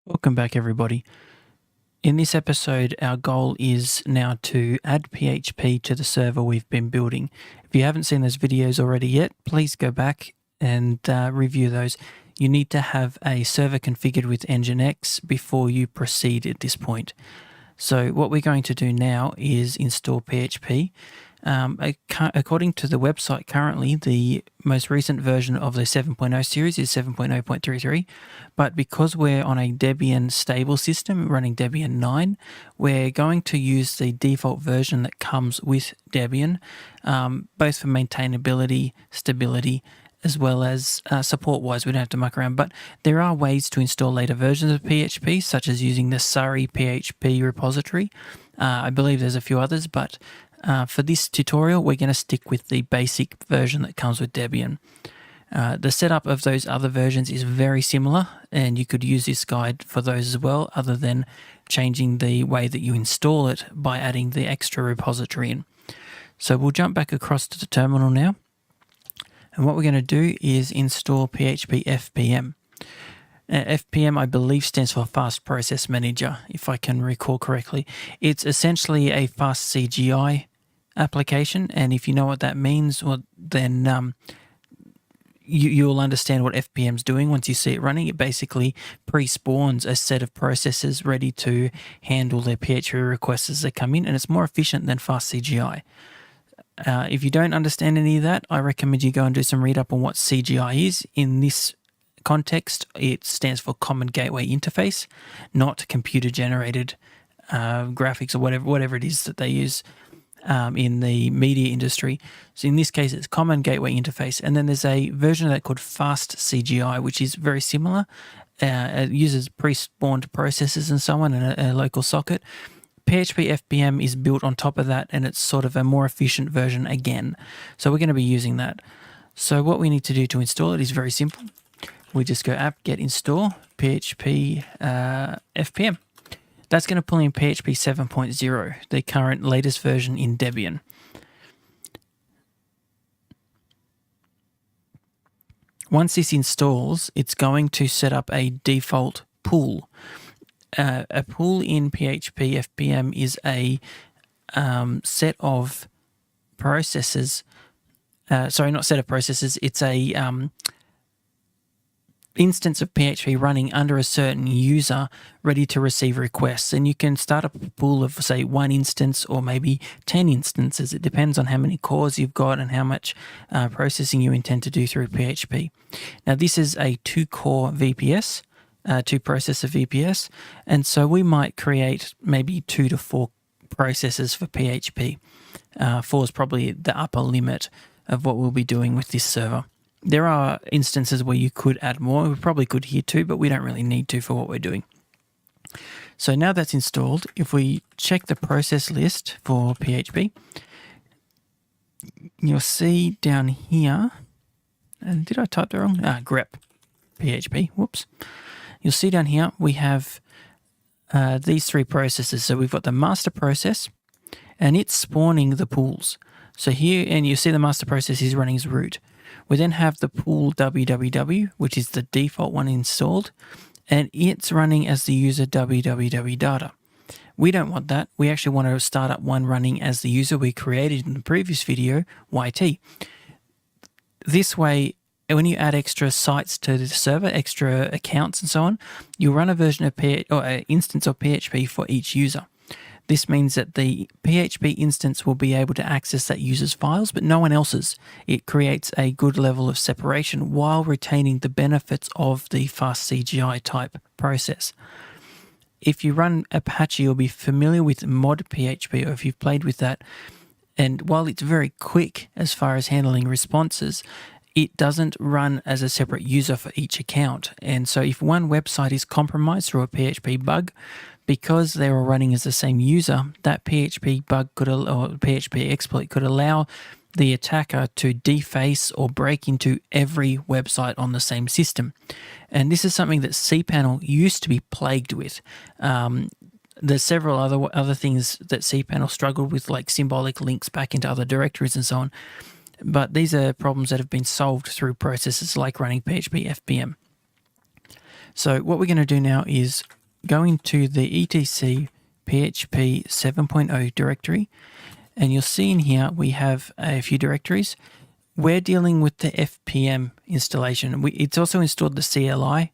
Welcome back, everybody. In this episode, our goal is now to add PHP to the server we've been building. If you haven't seen those videos already yet, please go back and review those. You need to have a server configured with Nginx before you proceed at this point. So what we're going to do now is install PHP. According to the website currently, the most recent version of the 7.0 series is 7.0.33, but because we're on a Debian stable system running Debian 9, we're going to use the default version that comes with Debian, both for maintainability, stability, as well as support-wise. We don't have to muck around, but there are ways to install later versions of PHP, such as using the Surrey PHP repository. I believe there's a few others, but for this tutorial, we're going to stick with the basic version that comes with Debian. The setup of those other versions is very similar, and you could use this guide for those as well, other than changing the way that you install it by adding the extra repository in. So we'll jump back across to the terminal now. And what we're going to do is install PHP FPM. FPM, I believe, stands for Fast Process Manager, if I can recall correctly. It's essentially a fast CGI application, and if you know what that means, well, then you'll understand what FPM's doing once you see it running. It basically pre-spawns a set of processes ready to handle their PHP requests as they come in, and it's more efficient than fast CGI. If you don't understand any of that, I recommend you go and do some read up on what CGI is. In this context, it stands for Common Gateway Interface, not computer-generated graphics or whatever it is that they use in the media industry. So in this case, it's Common Gateway Interface. And then there's a version of that called Fast CGI, which is very similar. It uses pre-spawned processes and so on in a local socket. PHP FPM is built on top of that, and it's sort of a more efficient version again. So we're going to be using that. So what we need to do to install it is very simple. We just go apt-get install PHP FPM. That's going to pull in PHP 7.0, the current latest version in Debian. Once this installs, it's going to set up a default pool. A pool in PHP FPM is a set of processes. Sorry, not set of processes. It's a instance of PHP running under a certain user ready to receive requests. And you can start up a pool of, say, 1 instance or maybe 10 instances. It depends on how many cores you've got and how much processing you intend to do through PHP. Now, this is a 2-core VPS. 2-processor VPS, and so we might create maybe 2 to 4 processes for PHP. 4 is probably the upper limit of what we'll be doing with this server. There are instances where you could add more. We probably could here too, but we don't really need to for what we're doing. So now that's installed, if we check the process list for PHP, you'll see down here, and did I type that wrong? grep PHP, whoops. You'll see down here we have these 3 processes. So we've got the master process, and it's spawning the pools. So here, and you see the master process is running as root. We then have the pool www, which is the default one installed, and it's running as the user www data. We don't want that. We actually want to start up one running as the user we created in the previous video, YT. This way, when you add extra sites to the server, extra accounts and so on, you run a version of an instance of PHP for each user. This means that the PHP instance will be able to access that user's files, but no one else's. It creates a good level of separation while retaining the benefits of the fast CGI type process. If you run Apache, you'll be familiar with mod PHP, or if you've played with that. And while it's very quick as far as handling responses, it doesn't run as a separate user for each account. And so if one website is compromised through a PHP bug, because they were running as the same user, that PHP bug or PHP exploit could allow the attacker to deface or break into every website on the same system. And this is something that cPanel used to be plagued with. There's several other things that cPanel struggled with, like symbolic links back into other directories and so on. But these are problems that have been solved through processes like running PHP FPM. So what we're going to do now is go into the etc PHP 7.0 directory, and you'll see in here we have a few directories. We're dealing with the FPM installation. It's also installed the CLI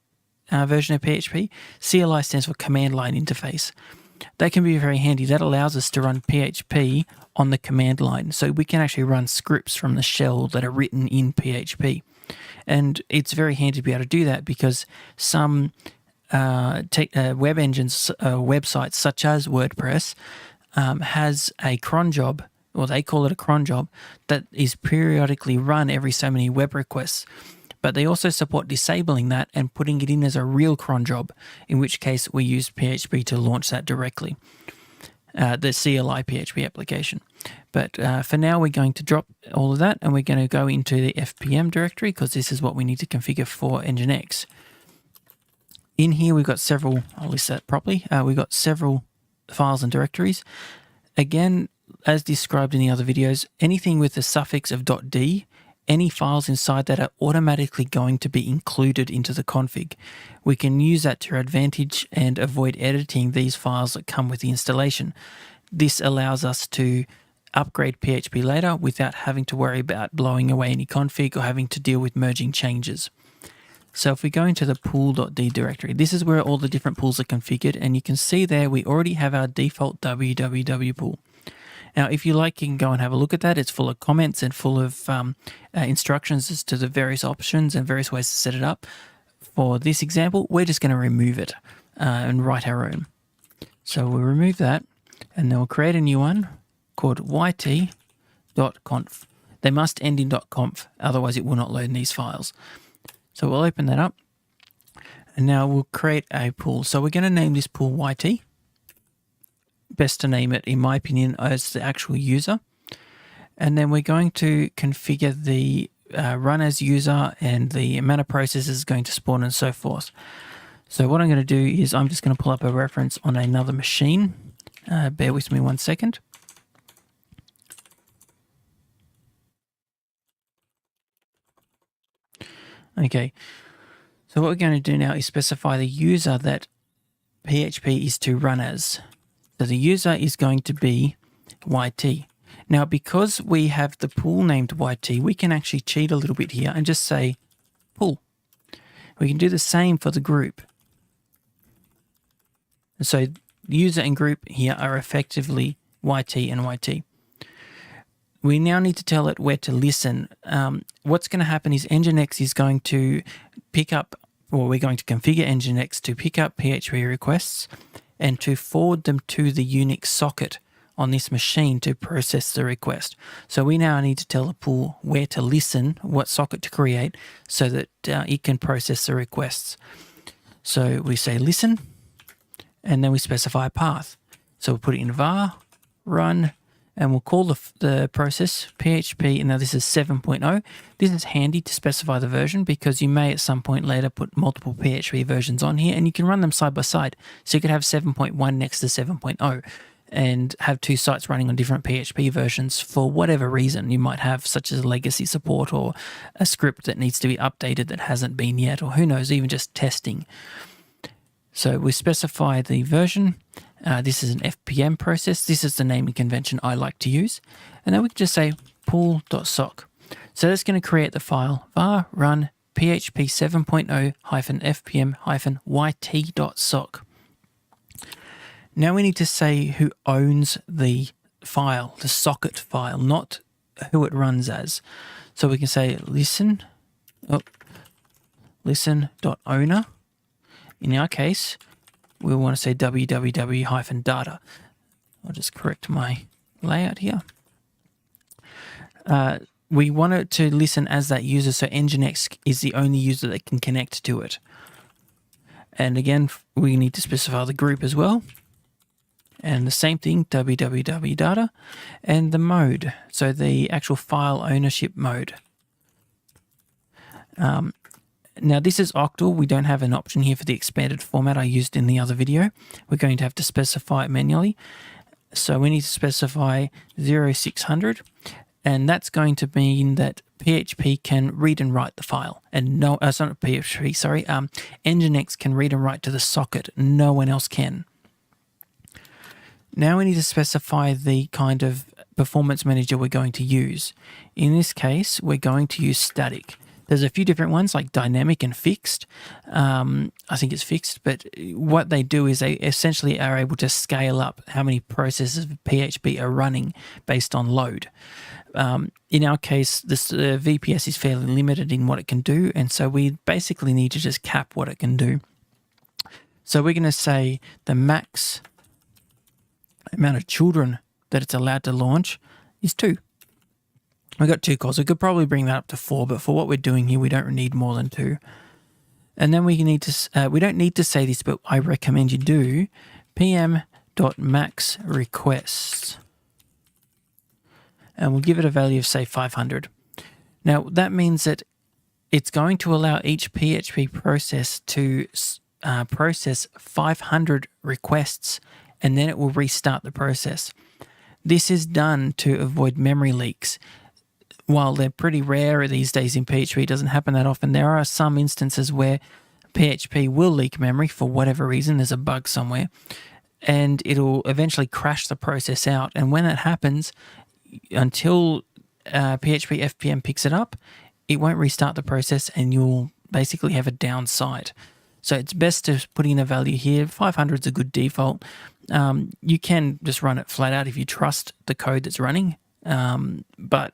version of PHP. CLI stands for Command Line Interface. That can be very handy. That allows us to run PHP on the command line. So we can actually run scripts from the shell that are written in PHP. And it's very handy to be able to do that because some web engines, websites such as WordPress, has a cron job, or they call it a cron job, that is periodically run every so many web requests. But they also support disabling that and putting it in as a real cron job, in which case we use PHP to launch that directly, the CLI PHP application. But for now, we're going to drop all of that and we're going to go into the FPM directory because this is what we need to configure for Nginx. In here, we've got several, I'll list that properly, we've got several files and directories. Again, as described in the other videos, anything with the suffix of .d, any files inside that are automatically going to be included into the config. We can use that to our advantage and avoid editing these files that come with the installation. This allows us to upgrade PHP later without having to worry about blowing away any config or having to deal with merging changes. So if we go into the pool.d directory, this is where all the different pools are configured, and you can see there we already have our default www pool. Now, if you like, you can go and have a look at that. It's full of comments and full of instructions as to the various options and various ways to set it up. For this example, we're just going to remove it and write our own. So we'll remove that, and then we'll create a new one called yt.conf. They must end in .conf, otherwise it will not load in these files. So we'll open that up, and now we'll create a pool. So we're going to name this pool yt. Best to name it, in my opinion, as the actual user. And then we're going to configure the run as user and the amount of processes going to spawn and so forth. So what I'm going to do is I'm just going to pull up a reference on another machine. Bear with me 1 second. Okay, so what we're going to do now is specify the user that PHP is to run as. So the user is going to be yt. Now, because we have the pool named yt, we can actually cheat a little bit here and just say pool. We can do the same for the group. So user and group here are effectively yt and yt. We now need to tell it where to listen. What's going to happen is Nginx is going to pick up, or we're going to configure Nginx to pick up PHP requests and to forward them to the Unix socket on this machine to process the request. So we now need to tell the pool where to listen, what socket to create, so that it can process the requests. So we say listen, and then we specify a path. So we'll put it in var, run, and we'll call the process PHP. Now this is 7.0. This is handy to specify the version because you may at some point later put multiple PHP versions on here and you can run them side by side. So you could have 7.1 next to 7.0 and have two sites running on different PHP versions for whatever reason you might have, such as legacy support or a script that needs to be updated that hasn't been yet, or who knows, even just testing. So we specify the version. This is an FPM process. This is the naming convention I like to use. And then we can just say pool.soc. So that's going to create the file var run php 7.0-fpm-yt.soc. Now we need to say who owns the file, the socket file, not who it runs as. So we can say listen.owner. In our case, we want to say www-data. I'll just correct my layout here. We want it to listen as that user, so Nginx is the only user that can connect to it. And again, we need to specify the group as well. And the same thing, www-data, and the mode, so the actual file ownership mode. Now this is octal. We don't have an option here for the expanded format I used in the other video. We're going to have to specify it manually. So we need to specify 0600. And that's going to mean that PHP can read and write the file. And no, it's not PHP, sorry. Nginx can read and write to the socket. No one else can. Now we need to specify the kind of performance manager we're going to use. In this case, we're going to use static. There's a few different ones like dynamic and fixed. I think it's fixed, but what they do is they essentially are able to scale up how many processes of PHP are running based on load. In our case, this VPS is fairly limited in what it can do, and so we basically need to just cap what it can do. So we're going to say the max amount of children that it's allowed to launch is 2. We've got 2 calls. We could probably bring that up to 4, but for what we're doing here, we don't need more than 2. And then we need to, we don't need to say this, but I recommend you do pm.max requests. And we'll give it a value of, say, 500. Now, that means that it's going to allow each PHP process to process 500 requests, and then it will restart the process. This is done to avoid memory leaks. While they're pretty rare these days in PHP, it doesn't happen that often. There are some instances where PHP will leak memory for whatever reason. There's a bug somewhere, and it'll eventually crash the process out. And when that happens, until PHP FPM picks it up, it won't restart the process, and you'll basically have a downside. So it's best to put in a value here. 500 is a good default. You can just run it flat out if you trust the code that's running. But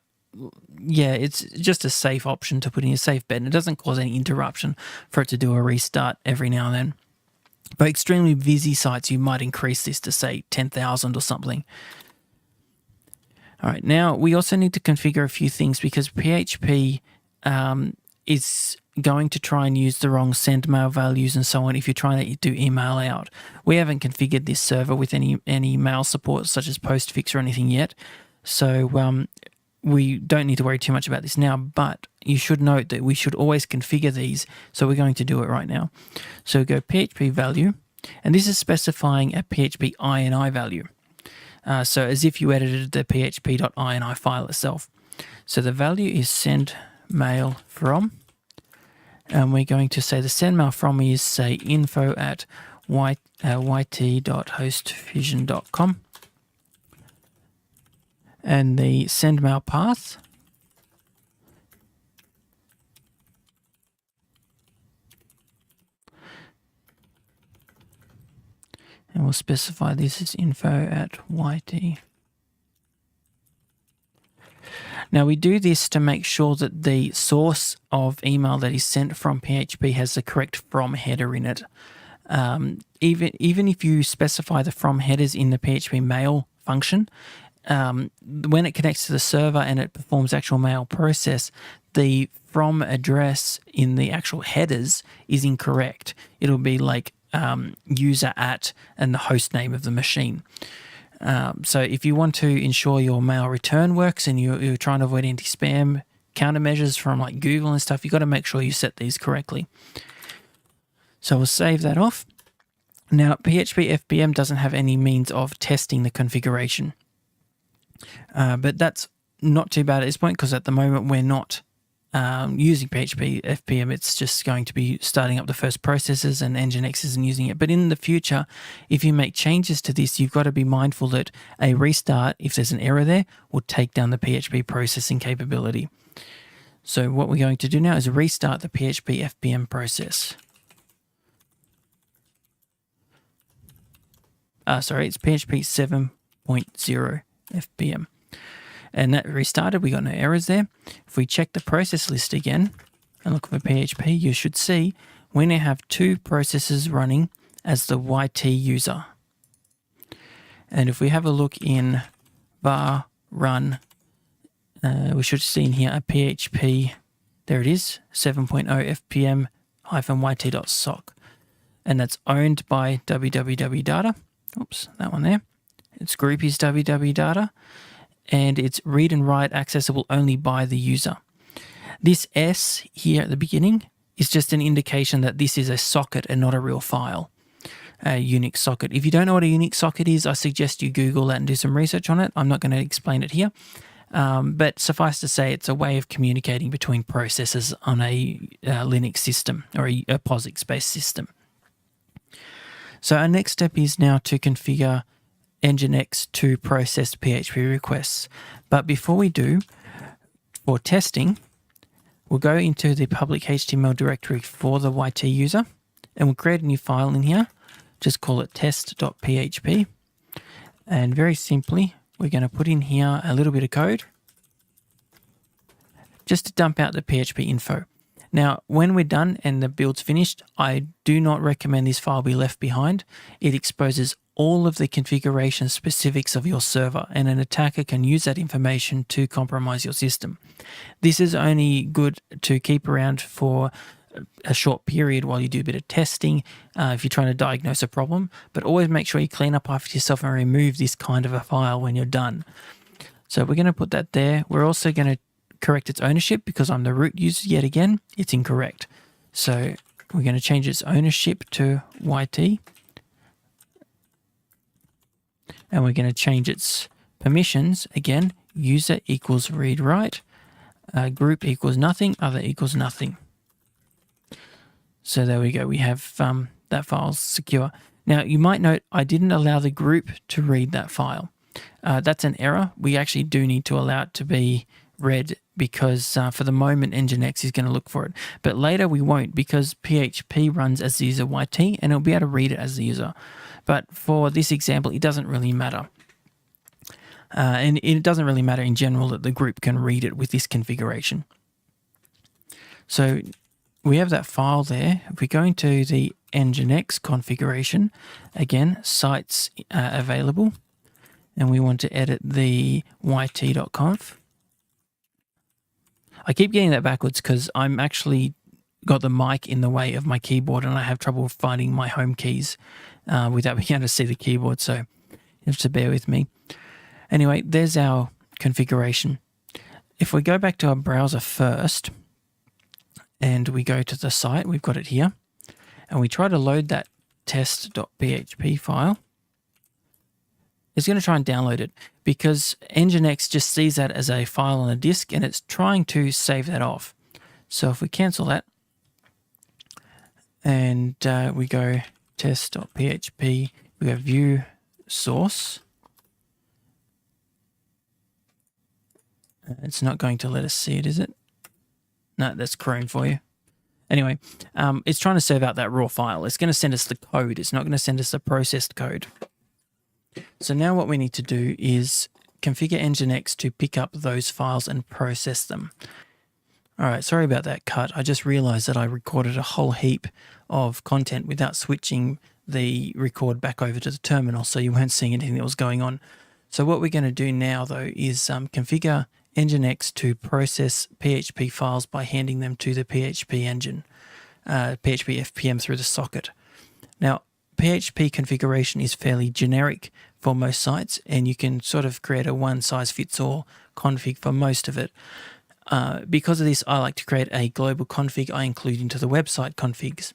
yeah, it's just a safe option to put in, a safe bet, and it doesn't cause any interruption for it to do a restart every now and then. But extremely busy sites, you might increase this to, say, 10,000 or something. All right, now we also need to configure a few things because PHP is going to try and use the wrong send mail values and so on if you're trying to do email out. We haven't configured this server with any mail support such as postfix or anything yet, so we don't need to worry too much about this now, but you should note that we should always configure these, so we're going to do it right now. So go PHP value, and this is specifying a PHP ini value. So as if you edited the php.ini file itself. So the value is send mail from, and we're going to say the send mail from is, say, info@yt.hostfusion.com, and the send mail path and we'll specify this as info@yt. Now we do this to make sure that the source of email that is sent from PHP has the correct from header in it. Even if you specify the from headers in the PHP mail function, when it connects to the server and it performs actual mail process, the from address in the actual headers is incorrect. It'll be like user at and the host name of the machine. So if you want to ensure your mail return works and you're trying to avoid anti-spam countermeasures from like Google and stuff, you've got to make sure you set these correctly. So we'll save that off. Now, PHP FPM doesn't have any means of testing the configuration, but that's not too bad at this point because at the moment we're not using PHP FPM. It's just going to be starting up the first processes and Nginx isn't using it. But in the future, if you make changes to this, you've got to be mindful that a restart, if there's an error there, will take down the PHP processing capability. So what we're going to do now is restart the PHP FPM process. Sorry, it's PHP 7.0 FPM. And that restarted, we got no errors there. If we check the process list again and look for PHP, you should see we now have 2 processes running as the YT user. And if we have a look in var run, we should see in here a PHP, there it is, 7.0 fpm-yt.sock. And that's owned by www.data. Oops, that one there. Its group is www.data. And it's read and write accessible only by the user. This S here at the beginning is just an indication that this is a socket and not a real file, a Unix socket. If you don't know what a Unix socket is, I suggest you Google that and do some research on it. I'm not going to explain it here. But suffice to say, it's a way of communicating between processes on a Linux system or a POSIX-based system. So our next step is now to configure Nginx to process PHP requests. But before we do, for testing, we'll go into the public HTML directory for the YT user, and we'll create a new file in here. Just call it test.php. And very simply, we're going to put in here a little bit of code just to dump out the PHP info. Now, when we're done and the build's finished, I do not recommend this file be left behind. It exposes all of the configuration specifics of your server, and an attacker can use that information to compromise your system. This is only good to keep around for a short period while you do a bit of testing, if you're trying to diagnose a problem, but always make sure you clean up after yourself and remove this kind of a file when you're done. So we're going to put that there. We're also going to correct its ownership because I'm the root user yet again. It's incorrect. So we're going to change its ownership to YT. And we're going to change its permissions. Again, user equals read write, group equals nothing, other equals nothing. So there we go. We have that file secure. Now you might note I didn't allow the group to read that file. That's an error. We actually do need to allow it to be read because for the moment Nginx is going to look for it. But later we won't, because PHP runs as the user YT and it'll be able to read it as the user. But for this example, it doesn't really matter. And it doesn't really matter in general that the group can read it with this configuration. So we have that file there. If we go into the Nginx configuration, again, sites available, and we want to edit the yt.conf. I keep getting that backwards because I'm actually got the mic in the way of my keyboard and I have trouble finding my home keys without being able to see the keyboard, so you have to bear with me. Anyway, there's our configuration. If we go back to our browser first and we go to the site, we've got it here, and we try to load that test.php file, it's going to try and download it because Nginx just sees that as a file on a disk and it's trying to save that off. So if we cancel that and we go test.php, we go view source, it's not going to let us see it, is it? No, that's Chrome for you. Anyway, it's trying to save out that raw file. It's going to send us the code. It's not going to send us the processed code. So now what we need to do is configure Nginx to pick up those files and process them. All right, sorry about that cut. I just realized that I recorded a whole heap of content without switching the record back over to the terminal, so you weren't seeing anything that was going on. So what we're going to do now, though, is configure Nginx to process PHP files by handing them to the PHP engine, PHP FPM through the socket. Now, PHP configuration is fairly generic for most sites, and you can sort of create a one-size-fits-all config for most of it. Because of this, I like to create a global config I include into the website configs.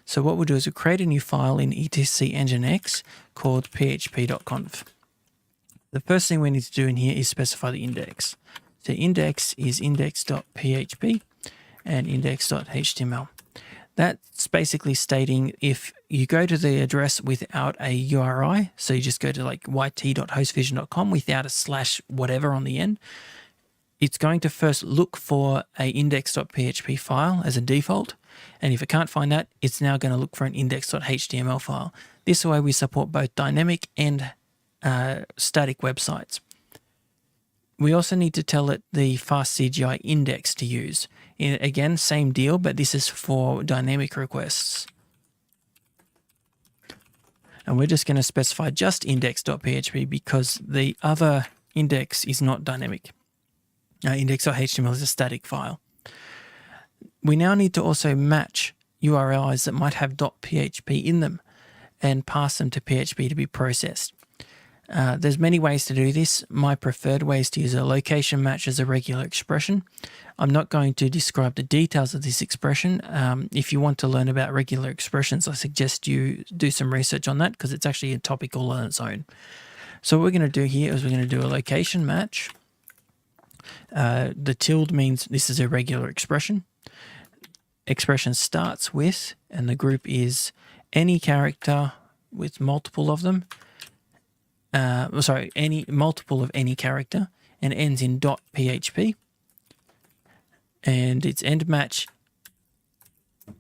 So what we'll do is we'll create a new file in etc nginx called php.conf. The first thing we need to do in here is specify the index. So index is index.php and index.html. That's basically stating if you go to the address without a URI, so you just go to like yt.hostvision.com without a slash whatever on the end, it's going to first look for a index.php file as a default. And if it can't find that, it's now going to look for an index.html file. This way we support both dynamic and static websites. We also need to tell it the fastCGI index to use. Again, same deal, but this is for dynamic requests. And we're just going to specify just index.php because the other index is not dynamic. Index.html is a static file. We now need to also match URLs that might have .php in them and pass them to PHP to be processed. There's many ways to do this. My preferred way is to use a location match as a regular expression. I'm not going to describe the details of this expression. If you want to learn about regular expressions, I suggest you do some research on that because it's actually a topic all on its own. So what we're going to do here is we're going to do a location match. The tilde means this is a regular expression. Expression starts with, and the group is any character with multiple of them. Any multiple of any character, and ends in .php. And its end match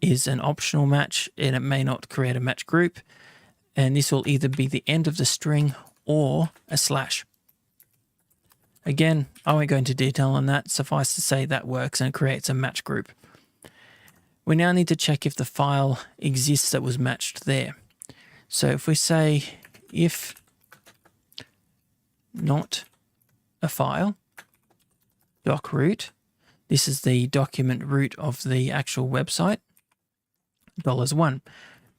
is an optional match, and it may not create a match group. And this will either be the end of the string or a slash. Again, I won't go into detail on that. Suffice to say that works and it creates a match group. We now need to check if the file exists that was matched there. So if we say if not a file, doc root, this is the document root of the actual website, $1.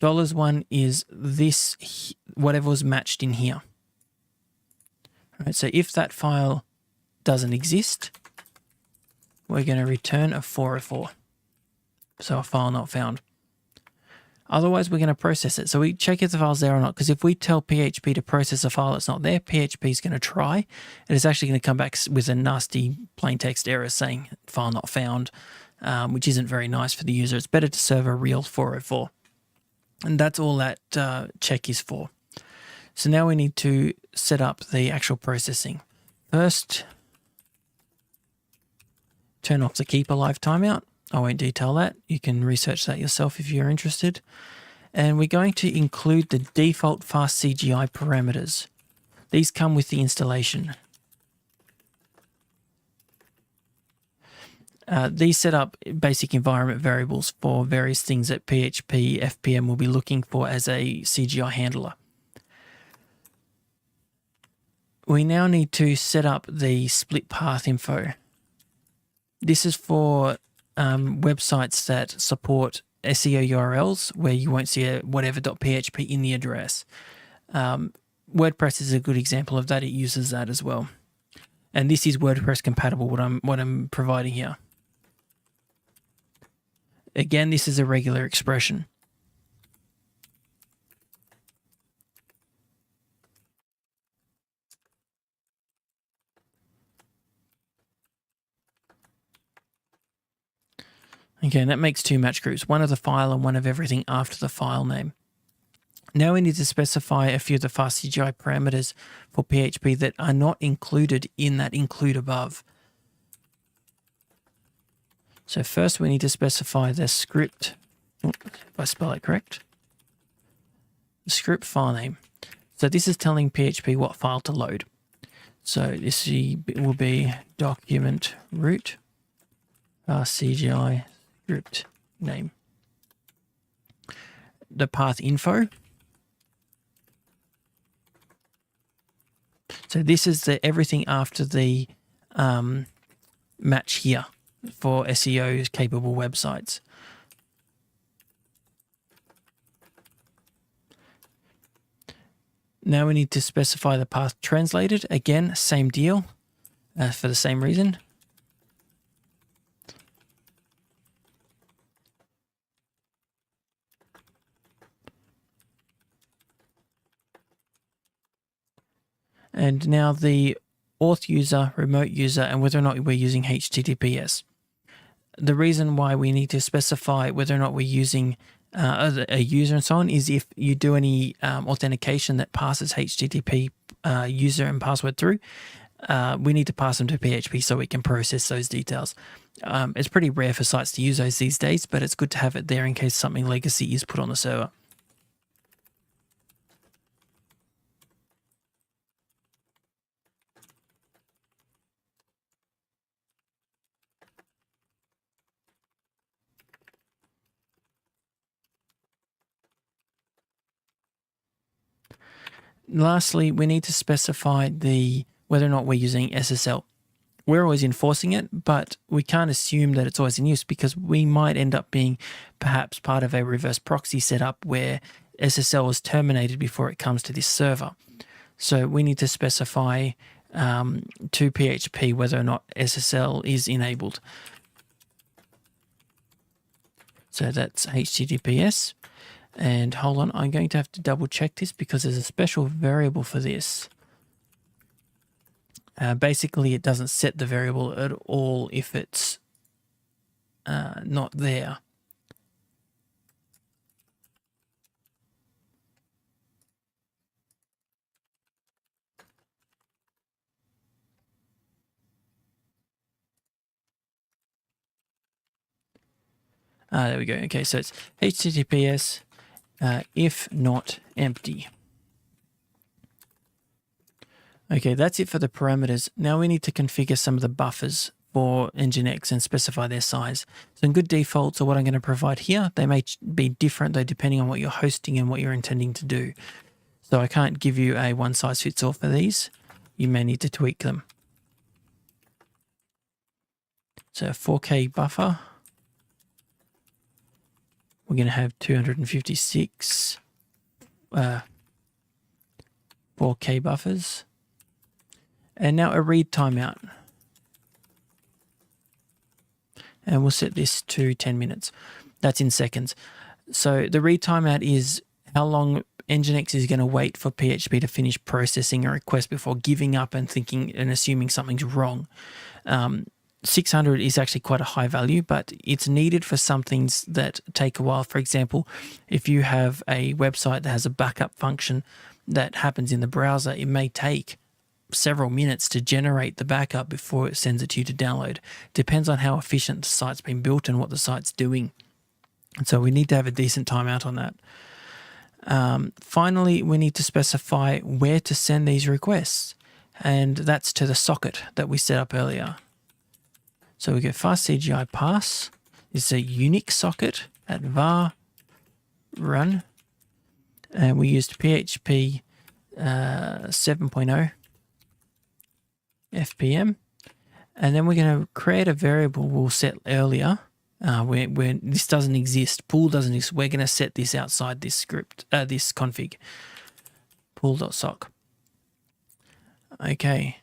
$1 is this, whatever was matched in here. All right, so if that file doesn't exist, we're going to return a 404. So a file not found. Otherwise, we're going to process it. So we check if the file's there or not, because if we tell PHP to process a file that's not there, PHP is going to try, and it's actually going to come back with a nasty plain text error saying file not found, which isn't very nice for the user. It's better to serve a real 404. And that's all that check is for. So now we need to set up the actual processing. First, turn off the keep alive timeout. I won't detail that. You can research that yourself if you're interested. And we're going to include the default fast CGI parameters. These come with the installation. These set up basic environment variables for various things that PHP FPM will be looking for as a CGI handler. We now need to set up the split path info. This is for websites that support SEO URLs where you won't see a whatever.php in the address. WordPress is a good example of that. It uses that as well. And this is WordPress compatible, what I'm providing here. Again, this is a regular expression. Okay, and that makes two match groups, one of the file and one of everything after the file name. Now we need to specify a few of the fast CGI parameters for PHP that are not included in that include above. So first we need to specify the script, if I spell it correct, the script file name. So this is telling PHP what file to load. So this will be document root fast CGI script name. The path info. So this is the everything after the match here for SEO capable websites. Now we need to specify the path translated. Again, same deal for the same reason. And now the auth user, remote user, and whether or not we're using HTTPS. The reason why we need to specify whether or not we're using a user and so on is if you do any authentication that passes HTTP user and password through, we need to pass them to PHP so we can process those details. It's pretty rare for sites to use those these days, but it's good to have it there in case something legacy is put on the server. Lastly, we need to specify whether or not we're using SSL. We're always enforcing it, but we can't assume that it's always in use because we might end up being perhaps part of a reverse proxy setup where SSL is terminated before it comes to this server. So we need to specify to PHP whether or not SSL is enabled. So that's HTTPS. And hold on, I'm going to have to double check this because there's a special variable for this. Basically, it doesn't set the variable at all if it's not there. There we go. Okay, so it's HTTPS if not empty. Okay, that's it for the parameters. Now we need to configure some of the buffers for Nginx and specify their size. Some good defaults are what I'm going to provide here. They may be different though depending on what you're hosting and what you're intending to do. So I can't give you a one size fits all for these. You may need to tweak them. So 4K buffer. We're going to have 256 4K buffers. And now a read timeout. And we'll set this to 10 minutes. That's in seconds. So the read timeout is how long Nginx is going to wait for PHP to finish processing a request before giving up and thinking and assuming something's wrong. 600 is actually quite a high value, but it's needed for some things that take a while. For example, if you have a website that has a backup function that happens in the browser, it may take several minutes to generate the backup before it sends it to you to download. Depends on how efficient the site's been built and what the site's doing. And so we need to have a decent timeout on that. Finally, we need to specify where to send these requests, and that's to the socket that we set up earlier. So we go fast CGI pass. It's a Nginx socket at var run, and we used PHP 7.0 FPM, and then we're going to create a variable we'll set earlier where this doesn't exist. Pool doesn't exist. We're going to set this outside this script, this config. Pool.sock. Okay,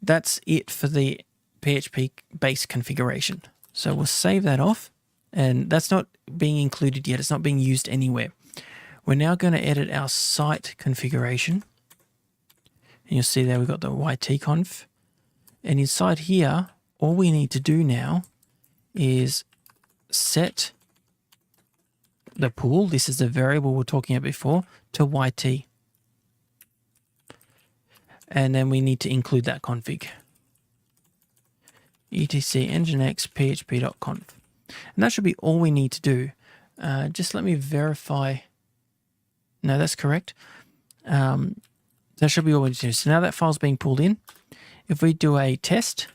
that's it for the PHP base configuration. So we'll save that off, and that's not being included yet. It's not being used anywhere. We're now going to edit our site configuration. And you'll see there we've got the ytconf. And inside here, all we need to do now is set the pool. This is the variable we were talking about before, to yt. And then we need to include that config. etc nginx php.conf. And that should be all we need to do. Just let me verify. No, that's correct. That should be all we need to do. So now that file's being pulled in. If we do a test,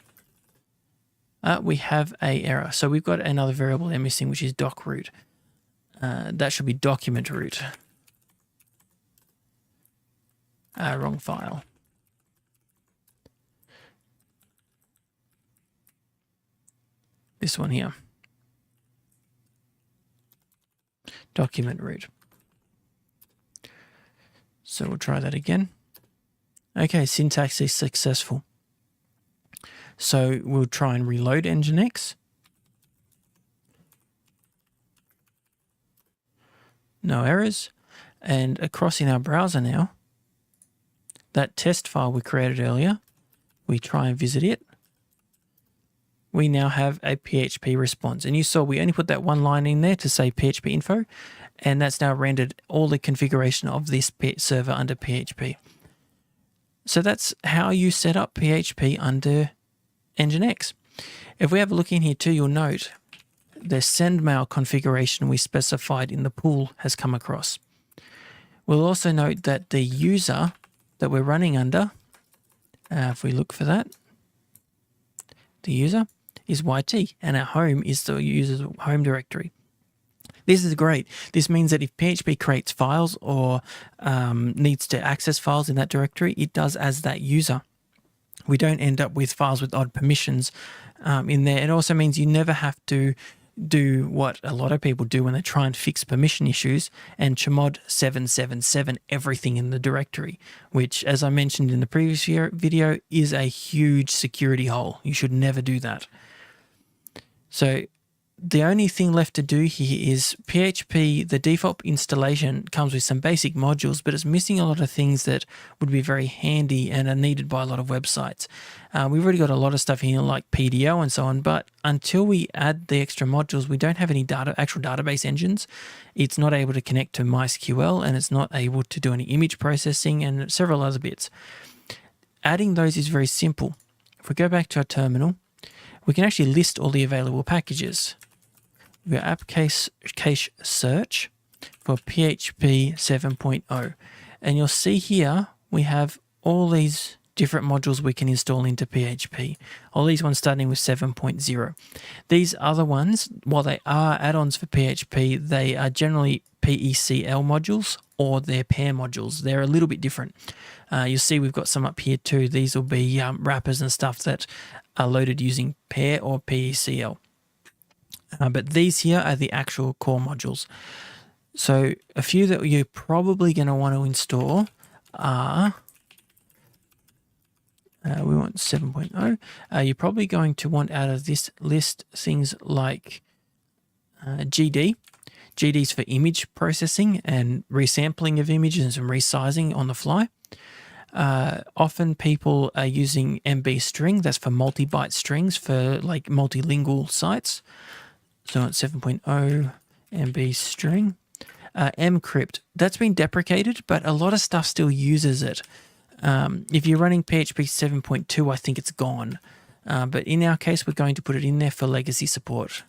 we have a error. So we've got another variable there missing, which is doc root. That should be document root. Wrong file. This one here. Document root. So we'll try that again. Okay, syntax is successful. So we'll try and reload Nginx. No errors. And across in our browser now, that test file we created earlier, we try and visit it. We now have a PHP response. And you saw we only put that one line in there to say PHP info, and that's now rendered all the configuration of this server under PHP. So that's how you set up PHP under Nginx. If we have a look in here too, you'll note the sendmail configuration we specified in the pool has come across. We'll also note that the user that we're running under, if we look for that, the user is YT, and our home is the user's home directory. This is great. This means that if PHP creates files or needs to access files in that directory, it does as that user. We don't end up with files with odd permissions in there. It also means you never have to do what a lot of people do when they try and fix permission issues and chmod 777 everything in the directory, which, as I mentioned in the previous video, is a huge security hole. You should never do that. So the only thing left to do here is PHP, the default installation comes with some basic modules, but it's missing a lot of things that would be very handy and are needed by a lot of websites. We've already got a lot of stuff here like PDO and so on, but until we add the extra modules, we don't have any actual database engines. It's not able to connect to MySQL, and it's not able to do any image processing and several other bits. Adding those is very simple. If we go back to our terminal, we can actually list all the available packages. We go app cache search for PHP 7.0, and you'll see here we have all these different modules we can install into PHP. All these ones starting with 7.0. These other ones, while they are add-ons for PHP, they are generally PECL modules or they're pair modules. They're a little bit different. You'll see we've got some up here too. These will be wrappers and stuff that are loaded using pair or PECL. But these here are the actual core modules. So a few that you're probably going to want to install are, we want 7.0. You're probably going to want out of this list things like GD. GD is for image processing and resampling of images and some resizing on the fly. Often people are using MB string. That's for multi-byte strings for like multilingual sites. So it's 7.0 MB string. Mcrypt, that's been deprecated, but a lot of stuff still uses it. If you're running PHP 7.2, I think it's gone. But in our case, we're going to put it in there for legacy support.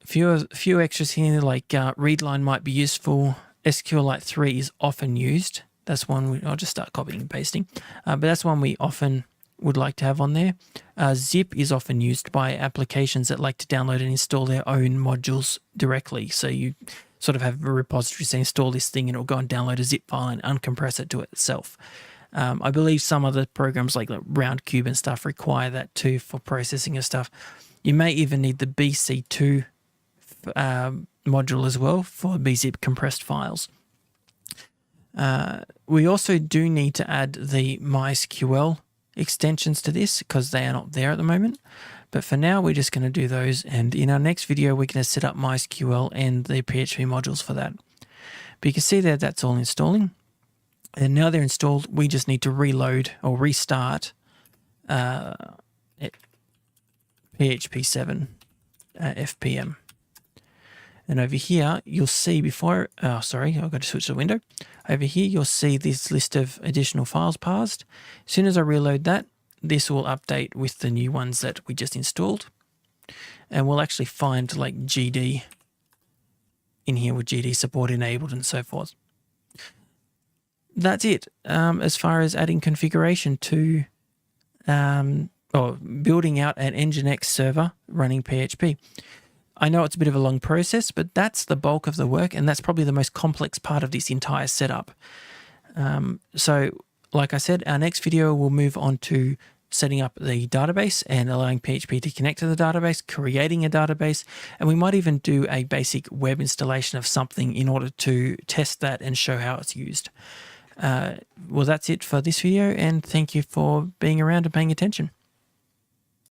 Few extras here, like readline might be useful. SQLite 3 is often used. That's one I'll just start copying and pasting. But that's one we often would like to have on there. Zip is often used by applications that like to download and install their own modules directly. So you sort of have a repository saying install this thing and it'll go and download a zip file and uncompress it to itself. I believe some of the programs like Roundcube and stuff require that too for processing of stuff. You may even need the BC2 module as well for bzip compressed files. We also do need to add the MySQL extensions to this because they are not there at the moment. But for now, we're just going to do those. And in our next video, we're going to set up MySQL and the PHP modules for that. But you can see there that's all installing. And now they're installed, we just need to reload or restart PHP7 FPM. And over here, you'll see before, sorry, I've got to switch the window. Over here, you'll see this list of additional files parsed. As soon as I reload that, this will update with the new ones that we just installed. And we'll actually find like GD in here with GD support enabled and so forth. That's it. As far as adding configuration to, or building out an Nginx server running PHP. I know it's a bit of a long process, but that's the bulk of the work, and that's probably the most complex part of this entire setup. So, like I said, our next video will move on to setting up the database and allowing PHP to connect to the database, creating a database, and we might even do a basic web installation of something in order to test that and show how it's used. Well, that's it for this video, and thank you for being around and paying attention.